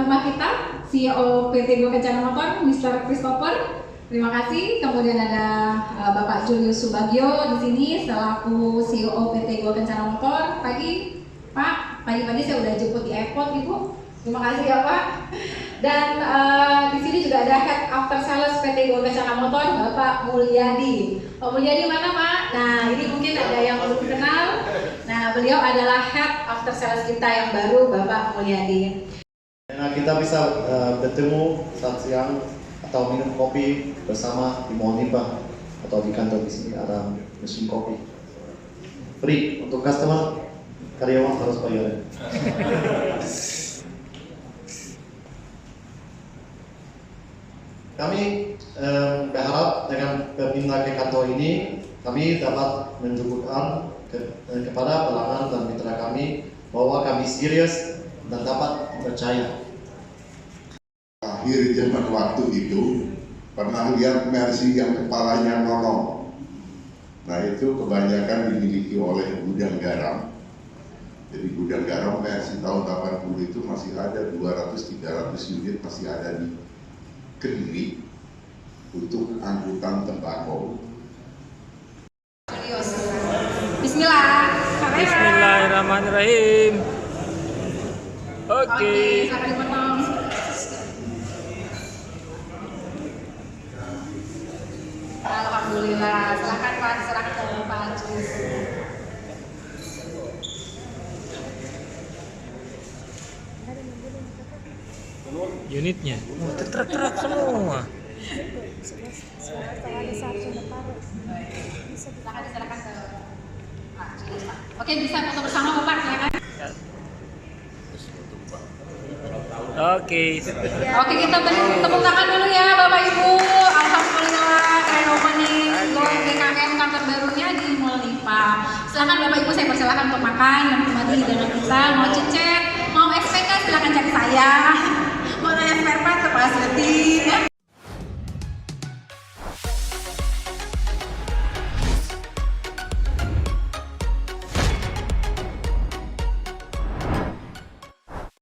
rumah kita, CEO PT Go Kencana Motor, Mr. Christopher. Terima kasih. Kemudian ada Bapak Julius Subagio di sini selaku CEO PT Go Kencana Motor. Pagi-pagi saya udah jemput di airport, Ibu. Terima kasih ya Pak. Dan di sini juga ada Head After Sales PT Go Kencana Motor, Bapak Mulyadi. Pak Mulyadi mana Pak? Nah ini mungkin ada yang belum kenal. Nah beliau adalah Head After Sales kita yang baru, Bapak Mulyadi. Nah kita bisa bertemu saat siang atau minum kopi bersama di Monipa atau di kantor di sini ada mesin kopi free untuk customer, karyawan harus bayar. Kami berharap dengan berpindah ke kantor ini kami dapat menunjukkan kepada pelanggan dan mitra kami bahwa kami serius dan dapat percaya. Akhir zaman waktu itu pernah lihat Mercy yang kepalanya nolong. Nah itu kebanyakan dimiliki oleh gudang garam. Jadi gudang garam Mercy tahun 80 itu masih ada 200-300 unit masih ada di Kediri untuk angkutan tembakau. Bismillahirrahmanirrahim. Oke. Sampai dipotong. Alhamdulillah. Silakan Pak, diserahkan ke Pak Ajus. Unitnya terak semua. Silakan diserahkan ke Pak Ajus. Oke, bisa foto bersama Bapak, silakan. Oke. Oke, kita beri tepuk tangan dulu ya Bapak Ibu. Alhamdulillah grand opening Go GKM kantor barunya di Mall Nipa. Silakan Bapak Ibu, saya persilakan untuk makan dan kembali hidangan kita. Mau cicet, mau SPK silakan cari saya.